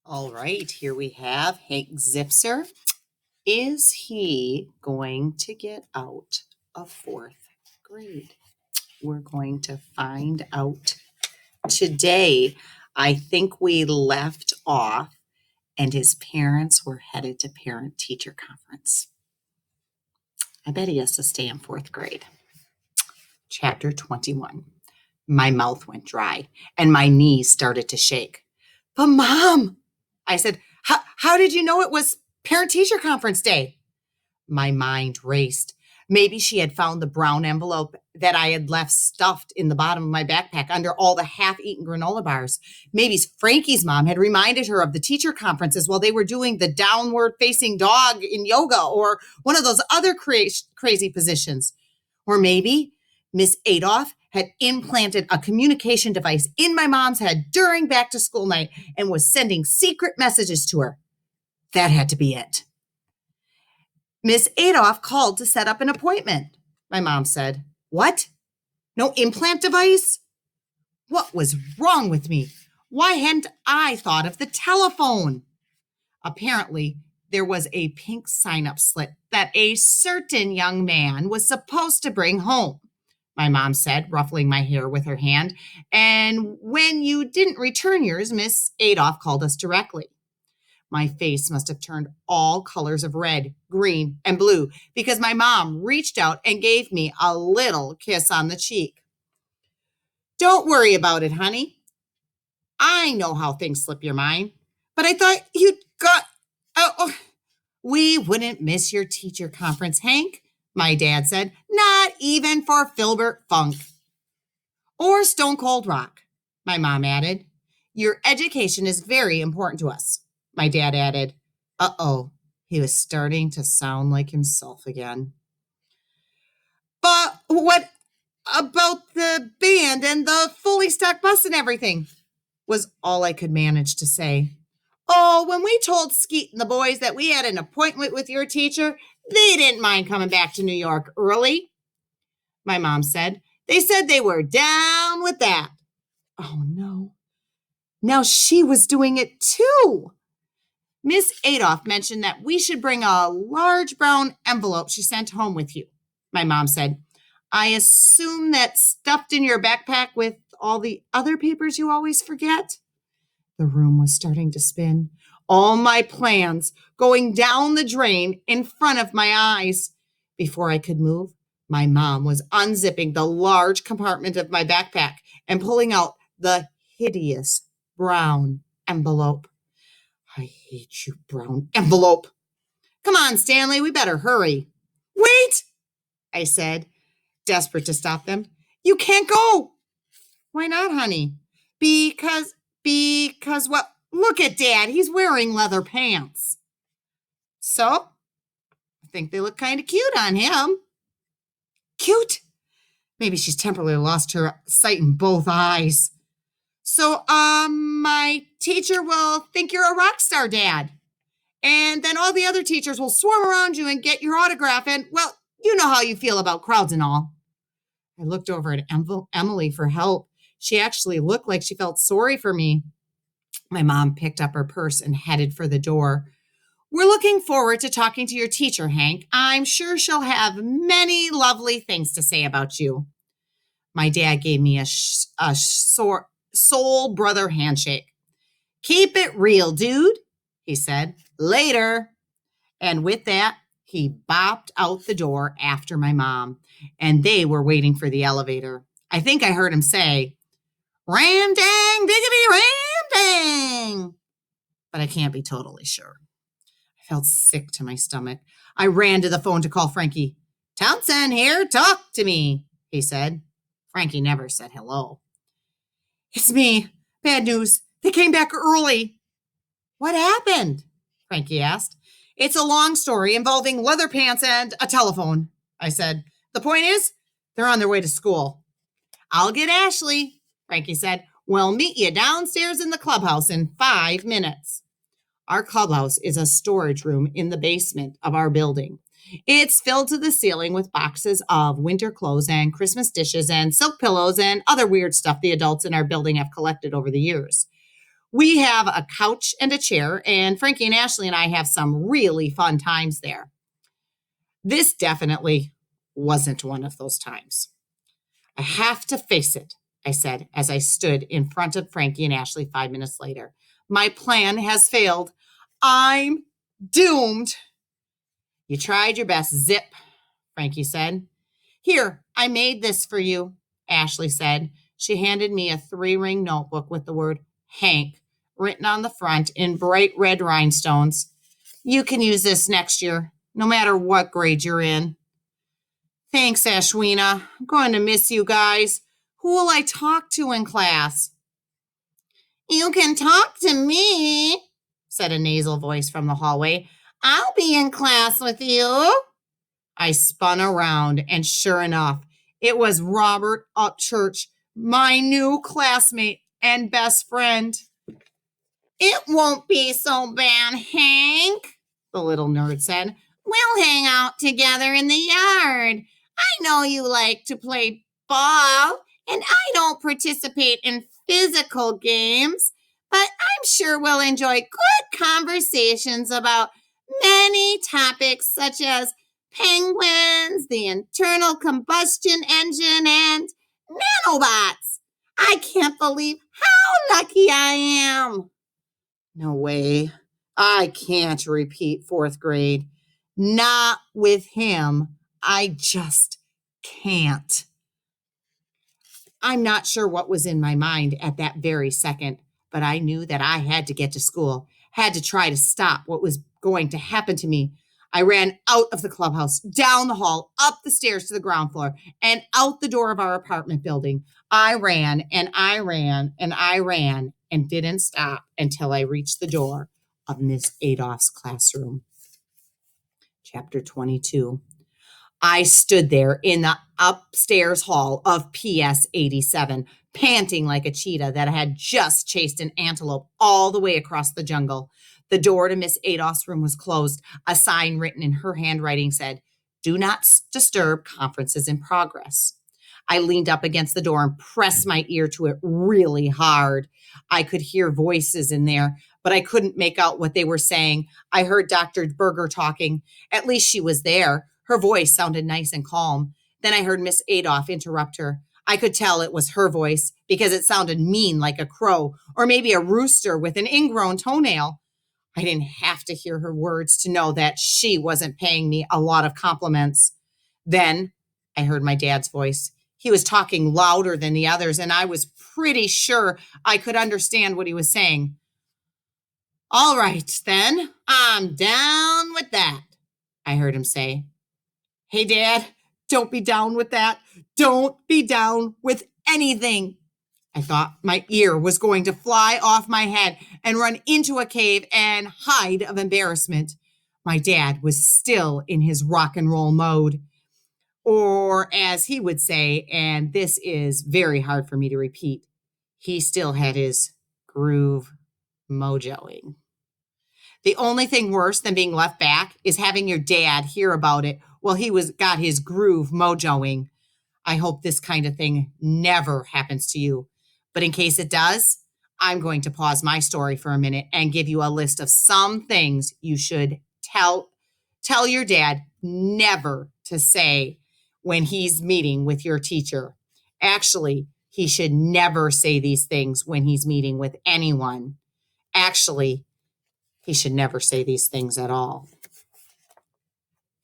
All right, here we have Hank Zipzer. Is he going to get out of fourth grade? We're going to find out today. I think we left off, and his parents were headed to parent teacher conference. I bet he has to stay in fourth grade. Chapter 21. My mouth went dry, and my knees started to shake. But, Mom, I said, how did you know it was parent-teacher conference day? My mind raced. Maybe she had found the brown envelope that I had left stuffed in the bottom of my backpack under all the half-eaten granola bars. Maybe Frankie's mom had reminded her of the teacher conferences while they were doing the downward-facing dog in yoga or one of those other crazy positions. Or maybe Miss Adolph had implanted a communication device in my mom's head during back-to-school night and was sending secret messages to her. That had to be it. Miss Adolph called to set up an appointment. My mom said, "What? No implant device?" What was wrong with me? Why hadn't I thought of the telephone? Apparently, there was a pink sign-up slip that a certain young man was supposed to bring home. My mom said, ruffling my hair with her hand. And when you didn't return yours, Miss Adolph called us directly. My face must have turned all colors of red, green, and blue because my mom reached out and gave me a little kiss on the cheek. Don't worry about it, honey. I know how things slip your mind, but I thought you'd got... We wouldn't miss your teacher conference, Hank, my dad said. Not even for Filbert Funk. Or Stone Cold Rock, my mom added. Your education is very important to us. My dad added. Uh-oh, he was starting to sound like himself again. But what about the band and the fully stocked bus and everything? Was all I could manage to say. Oh, when we told Skeet and the boys that we had an appointment with your teacher, they didn't mind coming back to New York early, my mom said. They said they were down with that. Oh, no. Now she was doing it too. Miss Adolph mentioned that we should bring a large brown envelope she sent home with you, my mom said. I assume that's stuffed in your backpack with all the other papers you always forget? The room was starting to spin. All my plans going down the drain in front of my eyes. Before I could move, my mom was unzipping the large compartment of my backpack and pulling out the hideous brown envelope. I hate you, brown envelope. Come on, Stanley, we better hurry. Wait, I said, desperate to stop them. You can't go. Why not, honey? Because what? Look at Dad. He's wearing leather pants. So, I think they look kind of cute on him. Cute? Maybe she's temporarily lost her sight in both eyes. So, my teacher will think you're a rock star, Dad. And then all the other teachers will swarm around you and get your autograph. And, well, you know how you feel about crowds and all. I looked over at Emily for help. She actually looked like she felt sorry for me. My mom picked up her purse and headed for the door. We're looking forward to talking to your teacher, Hank. I'm sure she'll have many lovely things to say about you. My dad gave me a soul brother handshake. Keep it real, dude, he said. Later. And with that, he bopped out the door after my mom, and they were waiting for the elevator. I think I heard him say, "Ram dang, diggity ram dang." But I can't be totally sure. I felt sick to my stomach. I ran to the phone to call Frankie. "Townsend here, talk to me," he said. Frankie never said hello. "It's me. Bad news. They came back early." "What happened?" Frankie asked. "It's a long story involving leather pants and a telephone," I said. "The point is, they're on their way to school." "I'll get Ashley," Frankie said. "We'll meet you downstairs in the clubhouse in 5 minutes. Our clubhouse is a storage room in the basement of our building. It's filled to the ceiling with boxes of winter clothes and Christmas dishes and silk pillows and other weird stuff the adults in our building have collected over the years. We have a couch and a chair, and Frankie and Ashley and I have some really fun times there. This definitely wasn't one of those times. I have to face it, I said as I stood in front of Frankie and Ashley 5 minutes later. My plan has failed. I'm doomed. You tried your best, Zip, Frankie said. Here, I made this for you, Ashley said. She handed me a 3-ring notebook with the word Hank written on the front in bright red rhinestones. You can use this next year, no matter what grade you're in. Thanks, Ashwina. I'm going to miss you guys. Who will I talk to in class? You can talk to me, said a nasal voice from the hallway. I'll be in class with you. I spun around, and sure enough, it was Robert Upchurch, my new classmate and best friend. It won't be so bad, Hank, the little nerd said. We'll hang out together in the yard. I know you like to play ball, and I don't participate in physical games, but I'm sure we'll enjoy good conversations about many topics such as penguins, the internal combustion engine, and nanobots. I can't believe how lucky I am. No way. I can't repeat 4th grade. Not with him. I just can't. I'm not sure what was in my mind at that very second, but I knew that I had to get to school, had to try to stop what was going to happen to me. I ran out of the clubhouse, down the hall, up the stairs to the ground floor, and out the door of our apartment building. I ran and I ran and I ran and didn't stop until I reached the door of Miss Adolph's classroom. Chapter 22. I stood there in the upstairs hall of PS 87, panting like a cheetah that had just chased an antelope all the way across the jungle. The door to Miss Adolph's room was closed. A sign written in her handwriting said, "Do not disturb, conferences in progress." I leaned up against the door and pressed my ear to it really hard. I could hear voices in there, but I couldn't make out what they were saying. I heard Dr. Berger talking. At least she was there. Her voice sounded nice and calm. Then I heard Miss Adolph interrupt her. I could tell it was her voice because it sounded mean like a crow or maybe a rooster with an ingrown toenail. I didn't have to hear her words to know that she wasn't paying me a lot of compliments. Then I heard my dad's voice. He was talking louder than the others, and I was pretty sure I could understand what he was saying. All right, then, I'm down with that, I heard him say. Hey, Dad, don't be down with that. Don't be down with anything. I thought my ear was going to fly off my head and run into a cave and hide of embarrassment. My dad was still in his rock and roll mode. Or as he would say, and this is very hard for me to repeat, he still had his groove mojoing. The only thing worse than being left back is having your dad hear about it while he got his groove mojoing. I hope this kind of thing never happens to you. But in case it does, I'm going to pause my story for a minute and give you a list of some things you should tell your dad never to say when he's meeting with your teacher. Actually, he should never say these things when he's meeting with anyone. Actually, he should never say these things at all.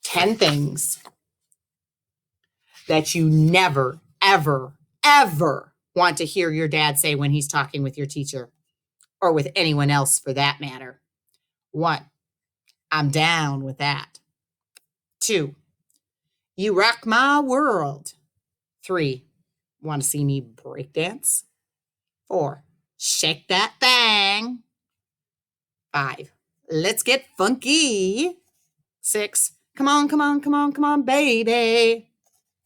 10 things that you never, ever, ever want to hear your dad say when he's talking with your teacher or with anyone else for that matter. 1, I'm down with that. 2, you rock my world. 3, want to see me break dance? 4, shake that thing. 5, let's get funky. 6, come on, come on, come on, come on, baby.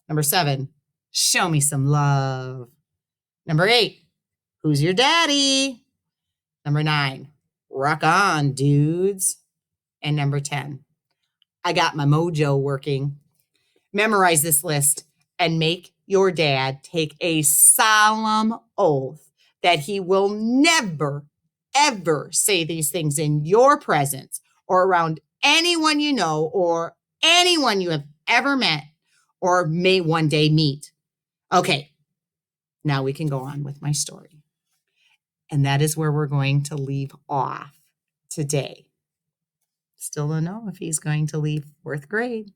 Number 7, show me some love. Number 8, who's your daddy? Number 9, rock on, dudes. And number 10, I got my mojo working. Memorize this list and make your dad take a solemn oath that he will never, ever say these things in your presence or around anyone you know or anyone you have ever met or may one day meet. Okay, now we can go on with my story. And that is where we're going to leave off today. Still don't know if he's going to leave fourth grade.